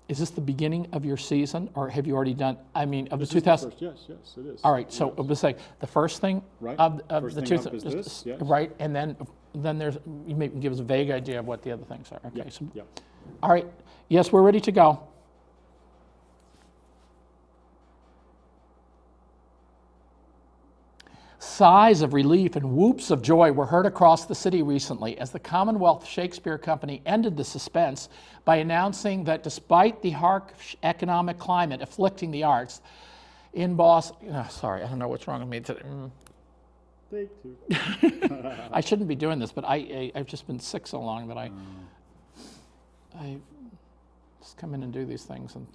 is this the beginning of your season, or have you already done, I mean, of This the is the 2000? first, yes, it is. All right, so Yes. I was saying, the first thing Right. of First the thing two, up is this, yes. right, and then there's, you may give us a vague idea of what the other things are. Okay, Yep, so, yep. all right, yes, we're ready to go. Sighs of relief and whoops of joy were heard across the city recently as the Commonwealth Shakespeare Company ended the suspense by announcing that despite the harsh economic climate afflicting the arts in Boston, sorry, I don't know what's wrong with me today. Take two. I shouldn't be doing this, but I've just been sick so long that I just come in and do these things. And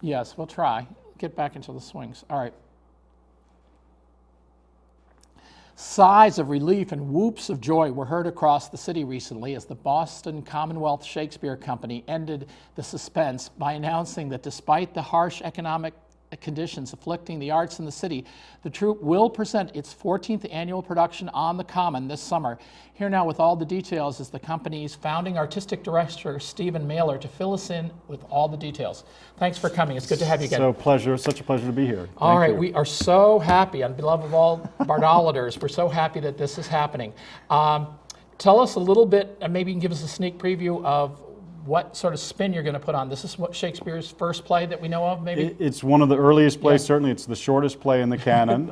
yes, we'll try. Get back into the swings. All right. Sighs of relief and whoops of joy were heard across the city recently as the Boston Commonwealth Shakespeare Company ended the suspense by announcing that despite the harsh economic conditions afflicting the arts in the city, the troupe will present its 14th annual production on the Common this summer. Here now with all the details is the company's founding artistic director, Stephen Mailer, to fill us in with all the details. Thanks for coming. It's good to have you again. Such a pleasure to be here. All right, Thank you. we are so happy, on behalf of all Bardolaters, we're so happy that this is happening. Tell us a little bit, and maybe you can give us a sneak preview of what sort of spin you're going to put on. This is what Shakespeare's first play that we know of, maybe? It's one of the earliest plays, Yeah. certainly it's the shortest play in the canon,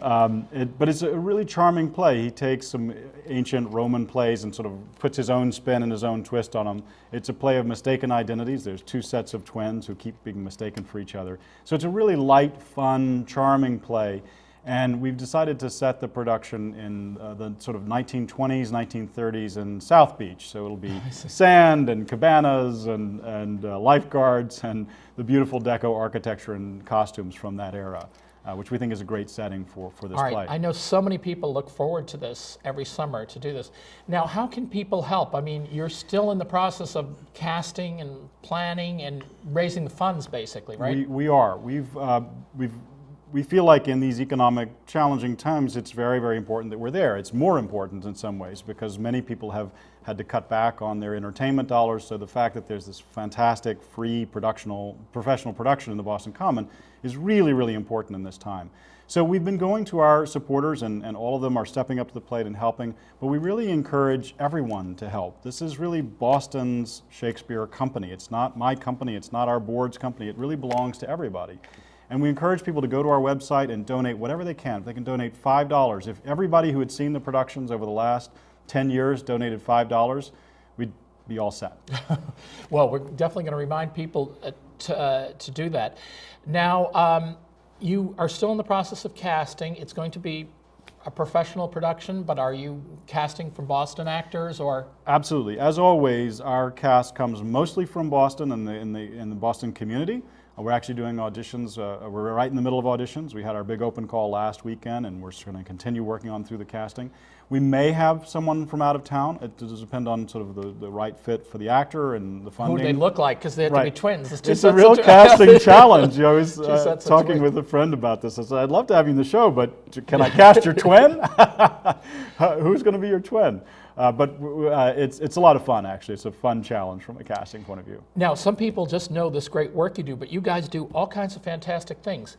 but it's a really charming play. He takes some ancient Roman plays and sort of puts his own spin and his own twist on them. It's a play of mistaken identities. There's two sets of twins who keep being mistaken for each other. So it's a really light, fun, charming play. And we've decided to set the production in the sort of 1920s, 1930s in South Beach. So it'll be sand and cabanas and lifeguards and the beautiful deco architecture and costumes from that era, which we think is a great setting for this All right, play. I know so many people look forward to this every summer to do this. Now, how can people help? I mean, you're still in the process of casting and planning and raising the funds, basically, right? We are. We feel like in these economic challenging times, it's very, very important that we're there. It's more important in some ways because many people have had to cut back on their entertainment dollars. So the fact that there's this fantastic free professional production in the Boston Common is really, really important in this time. So we've been going to our supporters and all of them are stepping up to the plate and helping, but we really encourage everyone to help. This is really Boston's Shakespeare company. It's not my company, it's not our board's company. It really belongs to everybody. And we encourage people to go to our website and donate whatever they can. If they can donate $5, if everybody who had seen the productions over the last 10 years donated $5, we'd be all set. Well, we're definitely going to remind people to do that. Now, you are still in the process of casting. It's going to be a professional production, but are you casting from Boston actors or? Absolutely. As always, our cast comes mostly from Boston and in the Boston community. We're actually doing auditions. We're right in the middle of auditions. We had our big open call last weekend, and we're going to continue working on through the casting. We may have someone from out of town. It does depend on sort of the right fit for the actor and the funding. Who they look like, because they have to be twins. It's a real casting challenge. I was talking twins. with a friend about this. I said, I'd love to have you in the show, but can I cast your twin? Who's going to be your twin? But it's a lot of fun, actually. It's a fun challenge from a casting point of view. Now, some people just know this great work you do, but you guys do all kinds of fantastic things.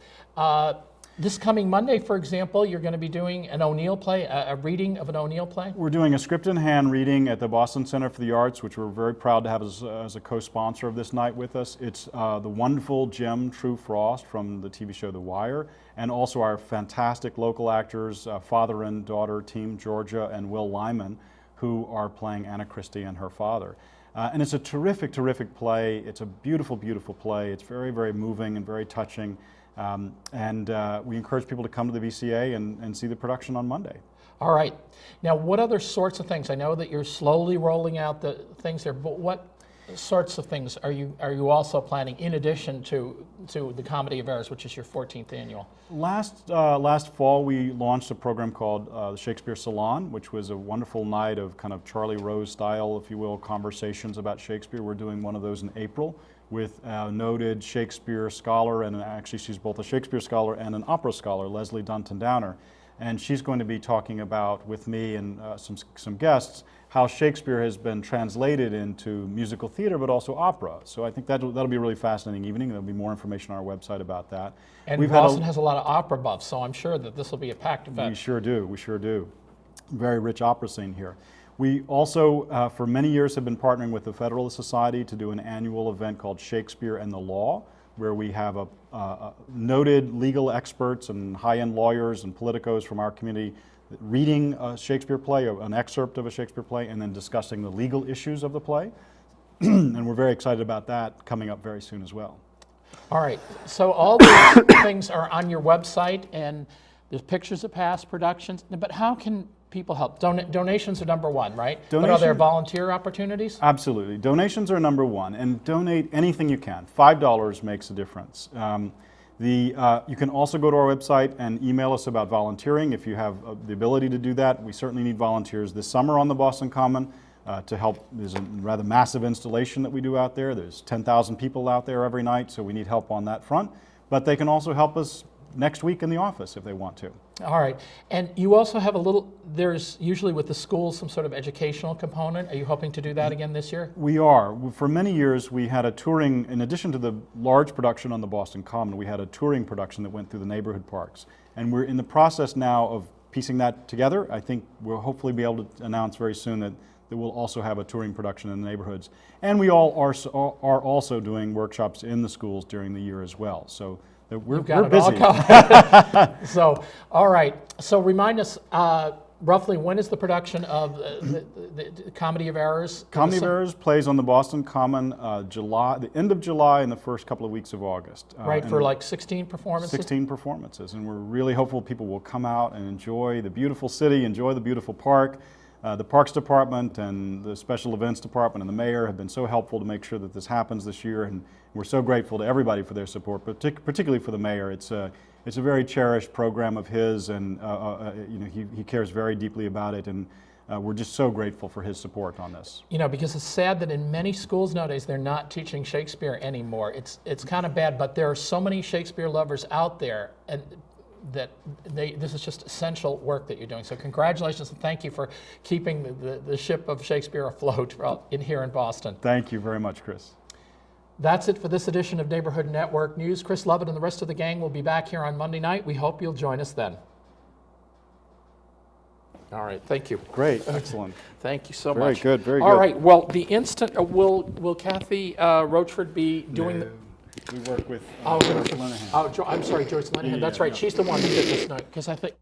This coming Monday, for example, you're going to be doing an O'Neill play, a reading of an O'Neill play? We're doing a script in hand reading at the Boston Center for the Arts, which we're very proud to have as a co-sponsor of this night with us. It's the wonderful Jim True Frost from the TV show The Wire, and also our fantastic local actors, father and daughter team, Georgia and Will Lyman, who are playing Anna Christie and her father. And it's a terrific, terrific play. It's a beautiful, beautiful play. It's very, very moving and very touching. We encourage people to come to the VCA and see the production on Monday. All right. Now, what other sorts of things? I know that you're slowly rolling out the things there, but what sorts of things are you also planning in addition to the Comedy of Errors, which is your 14th annual? Last fall, we launched a program called the Shakespeare Salon, which was a wonderful night of kind of Charlie Rose style, if you will, conversations about Shakespeare. We're doing one of those in April with a noted Shakespeare scholar, and actually she's both a Shakespeare scholar and an opera scholar, Leslie Dunton Downer. And she's going to be talking about, with me and some guests, how Shakespeare has been translated into musical theater, but also opera. So I think that'll be a really fascinating evening. There'll be more information on our website about that. And Boston has a lot of opera buffs, so I'm sure that this will be a packed event. We sure do. Very rich opera scene here. We also, for many years, have been partnering with the Federalist Society to do an annual event called Shakespeare and the Law, where we have noted legal experts and high-end lawyers and politicos from our community reading a Shakespeare play, or an excerpt of a Shakespeare play, and then discussing the legal issues of the play. And we're very excited about that coming up very soon as well. All right, so all these things are on your website, and there's pictures of past productions, but how can people help? Donations are number one, right? But are there volunteer opportunities? Absolutely. Donations are number one, and donate anything you can. $5 makes a difference. You can also go to our website and email us about volunteering if you have the ability to do that. We certainly need volunteers this summer on the Boston Common to help. There's a rather massive installation that we do out there. There's 10,000 people out there every night, so we need help on that front. But they can also help us next week in the office if they want to. All right. And you also have there's usually with the schools some sort of educational component. Are you hoping to do that again this year? We are. For many years we had a touring, in addition to the large production on the Boston Common, we had a touring production that went through the neighborhood parks. And we're in the process now of piecing that together. I think we'll hopefully be able to announce very soon that we'll also have a touring production in the neighborhoods. And we all are also doing workshops in the schools during the year as well. So we're busy. So, all right. So remind us, roughly when is the production of the Comedy of Errors? Comedy of Errors plays on the Boston Common the end of July and the first couple of weeks of August. Right, for like 16 performances? 16 performances. And we're really hopeful people will come out and enjoy the beautiful city, enjoy the beautiful park. The Parks Department and the Special Events Department and the Mayor have been so helpful to make sure that this happens this year, and we're so grateful to everybody for their support, particularly for the Mayor. It's a very cherished program of his, and he cares very deeply about it, and we're just so grateful for his support on this. You know, because it's sad that in many schools nowadays they're not teaching Shakespeare anymore. It's kind of bad, but there are so many Shakespeare lovers out there, and that this is just essential work that you're doing. So congratulations and thank you for keeping the ship of Shakespeare afloat here in Boston. Thank you very much, Chris. That's it for this edition of Neighborhood Network News. Chris Lovett and the rest of the gang will be back here on Monday night. We hope you'll join us then. All right, thank you. Great, excellent. Thank you so much. Very good, very good. All right, well, the instant, will Kathy Roachford be doing the... We work with Joyce Linehan. I'm sorry, Joyce Linehan. That's right. She's the one who did this night, because I think